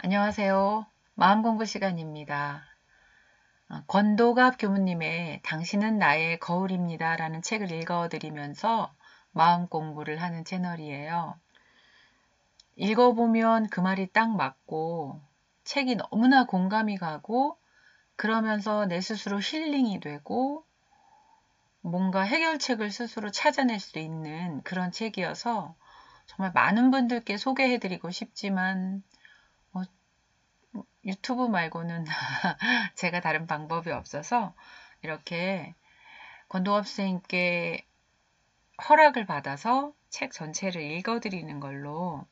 안녕하세요. 마음공부 시간입니다. 권도갑 교무님의 당신은 나의 거울입니다 라는 책을 읽어드리면서 마음 공부를 하는 채널이에요. 읽어보면 그 말이 딱 맞고 책이 너무나 공감이 가고 그러면서 내 스스로 힐링이 되고 뭔가 해결책을 스스로 찾아낼 수 있는 그런 책이어서 정말 많은 분들께 소개해드리고 싶지만 유튜브 말고는 제가 다른 방법이 없어서 이렇게 권도갑 선생님께 허락을 받아서 책 전체를 읽어드리는 걸로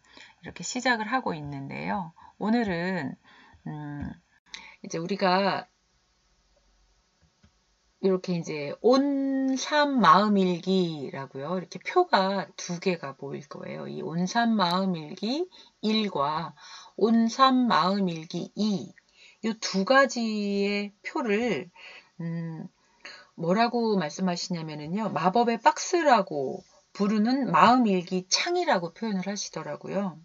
이렇게 시작을 하고 있는데요. 오늘은 이제 우리가 이렇게 이제 온삼 마음일기라고요. 이렇게 표가 두 개가 보일 거예요. 이 온삼 마음일기 1과 온삼 마음일기 2, 이 두 가지의 표를 뭐라고 말씀하시냐면요. 마법의 박스라고 부르는 마음일기 창이라고 표현을 하시더라고요.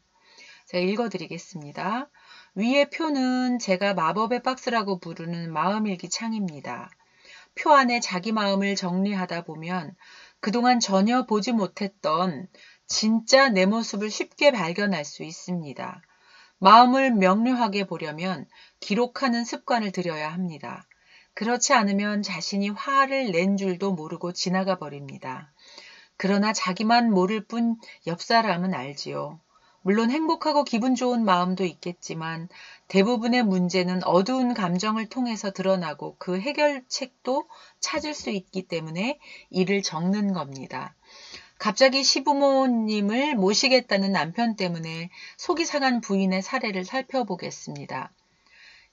제가 읽어드리겠습니다. 위의 표는 제가 마법의 박스라고 부르는 마음일기 창입니다. 표 안에 자기 마음을 정리하다 보면 그동안 전혀 보지 못했던 진짜 내 모습을 쉽게 발견할 수 있습니다. 마음을 명료하게 보려면 기록하는 습관을 들여야 합니다. 그렇지 않으면 자신이 화를 낸 줄도 모르고 지나가 버립니다. 그러나 자기만 모를 뿐 옆 사람은 알지요. 물론 행복하고 기분 좋은 마음도 있겠지만 대부분의 문제는 어두운 감정을 통해서 드러나고 그 해결책도 찾을 수 있기 때문에 이를 적는 겁니다. 갑자기 시부모님을 모시겠다는 남편 때문에 속이 상한 부인의 사례를 살펴보겠습니다.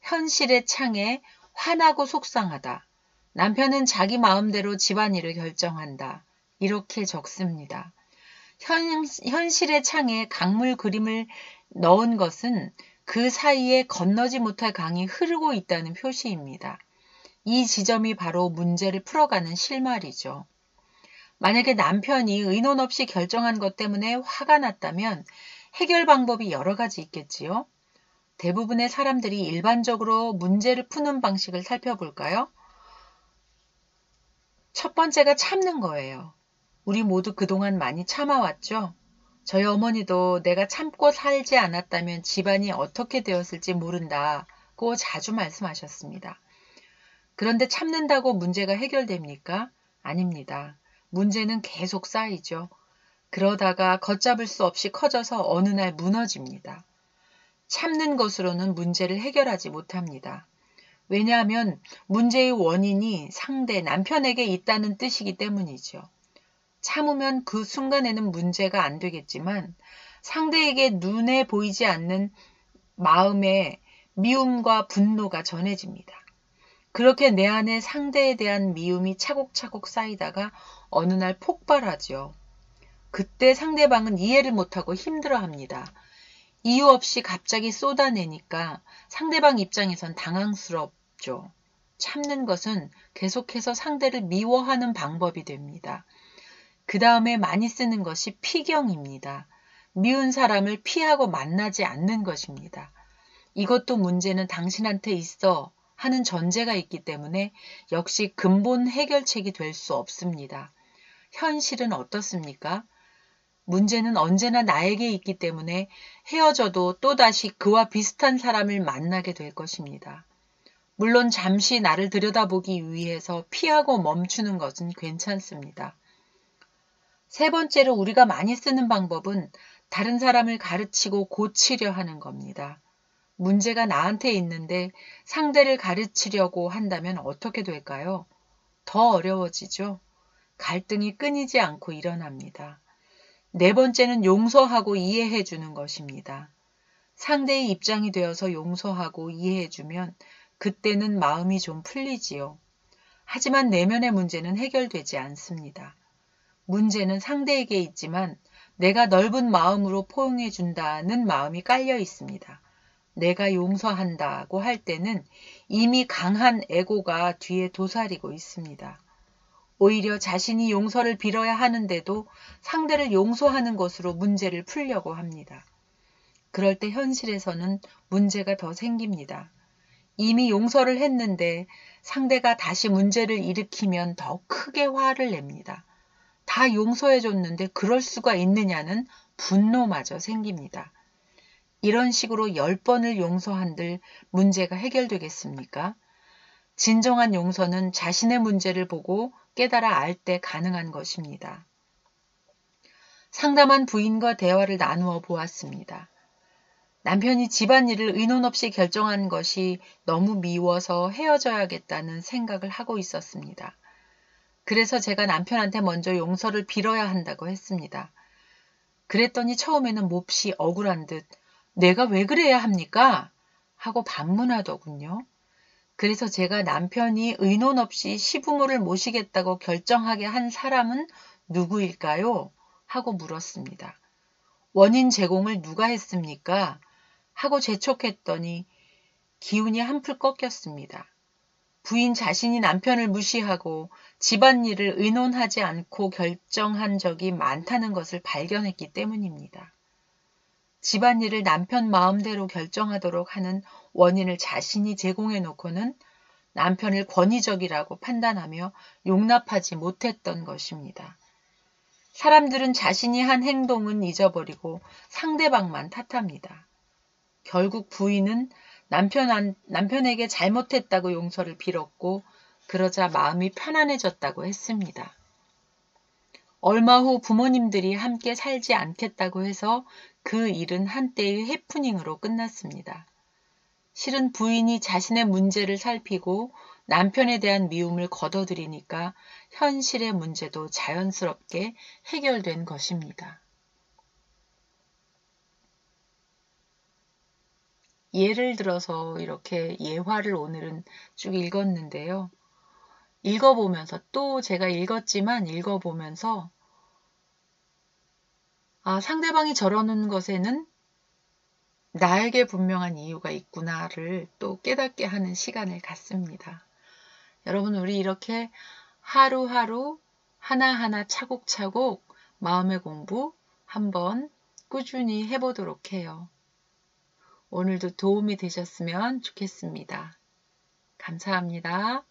현실의 창에 화나고 속상하다. 남편은 자기 마음대로 집안일을 결정한다. 이렇게 적습니다. 현실의 창에 강물 그림을 넣은 것은 그 사이에 건너지 못할 강이 흐르고 있다는 표시입니다. 이 지점이 바로 문제를 풀어가는 실마리죠. 만약에 남편이 의논 없이 결정한 것 때문에 화가 났다면 해결 방법이 여러 가지 있겠지요. 대부분의 사람들이 일반적으로 문제를 푸는 방식을 살펴볼까요? 첫 번째가 참는 거예요. 우리 모두 그동안 많이 참아왔죠? 저희 어머니도 내가 참고 살지 않았다면 집안이 어떻게 되었을지 모른다고 자주 말씀하셨습니다. 그런데 참는다고 문제가 해결됩니까? 아닙니다. 문제는 계속 쌓이죠. 그러다가 걷잡을 수 없이 커져서 어느 날 무너집니다. 참는 것으로는 문제를 해결하지 못합니다. 왜냐하면 문제의 원인이 상대 남편에게 있다는 뜻이기 때문이죠. 참으면 그 순간에는 문제가 안 되겠지만 상대에게 눈에 보이지 않는 마음의 미움과 분노가 전해집니다. 그렇게 내 안에 상대에 대한 미움이 차곡차곡 쌓이다가 어느 날 폭발하죠. 그때 상대방은 이해를 못하고 힘들어합니다. 이유 없이 갑자기 쏟아내니까 상대방 입장에선 당황스럽죠. 참는 것은 계속해서 상대를 미워하는 방법이 됩니다. 그 다음에 많이 쓰는 것이 피경입니다. 미운 사람을 피하고 만나지 않는 것입니다. 이것도 문제는 당신한테 있어 하는 전제가 있기 때문에 역시 근본 해결책이 될 수 없습니다. 현실은 어떻습니까? 문제는 언제나 나에게 있기 때문에 헤어져도 또다시 그와 비슷한 사람을 만나게 될 것입니다. 물론 잠시 나를 들여다보기 위해서 피하고 멈추는 것은 괜찮습니다. 세 번째로 우리가 많이 쓰는 방법은 다른 사람을 가르치고 고치려 하는 겁니다. 문제가 나한테 있는데 상대를 가르치려고 한다면 어떻게 될까요? 더 어려워지죠. 갈등이 끊이지 않고 일어납니다. 네 번째는 용서하고 이해해 주는 것입니다. 상대의 입장이 되어서 용서하고 이해해 주면 그때는 마음이 좀 풀리지요. 하지만 내면의 문제는 해결되지 않습니다. 문제는 상대에게 있지만 내가 넓은 마음으로 포용해 준다는 마음이 깔려 있습니다. 내가 용서한다고 할 때는 이미 강한 에고가 뒤에 도사리고 있습니다. 오히려 자신이 용서를 빌어야 하는데도 상대를 용서하는 것으로 문제를 풀려고 합니다. 그럴 때 현실에서는 문제가 더 생깁니다. 이미 용서를 했는데 상대가 다시 문제를 일으키면 더 크게 화를 냅니다. 다 용서해줬는데 그럴 수가 있느냐는 분노마저 생깁니다. 이런 식으로 10번을 용서한들 문제가 해결되겠습니까? 진정한 용서는 자신의 문제를 보고 깨달아 알 때 가능한 것입니다. 상담한 부인과 대화를 나누어 보았습니다. 남편이 집안일을 의논 없이 결정한 것이 너무 미워서 헤어져야겠다는 생각을 하고 있었습니다. 그래서 제가 남편한테 먼저 용서를 빌어야 한다고 했습니다. 그랬더니 처음에는 몹시 억울한 듯 내가 왜 그래야 합니까? 하고 반문하더군요. 그래서 제가 남편이 의논 없이 시부모를 모시겠다고 결정하게 한 사람은 누구일까요? 하고 물었습니다. 원인 제공을 누가 했습니까? 하고 재촉했더니 기운이 한풀 꺾였습니다. 부인 자신이 남편을 무시하고 집안일을 의논하지 않고 결정한 적이 많다는 것을 발견했기 때문입니다. 집안일을 남편 마음대로 결정하도록 하는 원인을 자신이 제공해 놓고는 남편을 권위적이라고 판단하며 용납하지 못했던 것입니다. 사람들은 자신이 한 행동은 잊어버리고 상대방만 탓합니다. 결국 부인은 남편에게 잘못했다고 용서를 빌었고 그러자 마음이 편안해졌다고 했습니다. 얼마 후 부모님들이 함께 살지 않겠다고 해서 그 일은 한때의 해프닝으로 끝났습니다. 실은 부인이 자신의 문제를 살피고 남편에 대한 미움을 거둬들이니까 현실의 문제도 자연스럽게 해결된 것입니다. 예를 들어서 이렇게 예화를 오늘은 쭉 읽었는데요. 읽어보면서 또 제가 읽었지만 읽어보면서 상대방이 저러는 것에는 나에게 분명한 이유가 있구나를 또 깨닫게 하는 시간을 갖습니다. 여러분 우리 이렇게 하루하루 하나하나 차곡차곡 마음의 공부 한번 꾸준히 해보도록 해요. 오늘도 도움이 되셨으면 좋겠습니다. 감사합니다.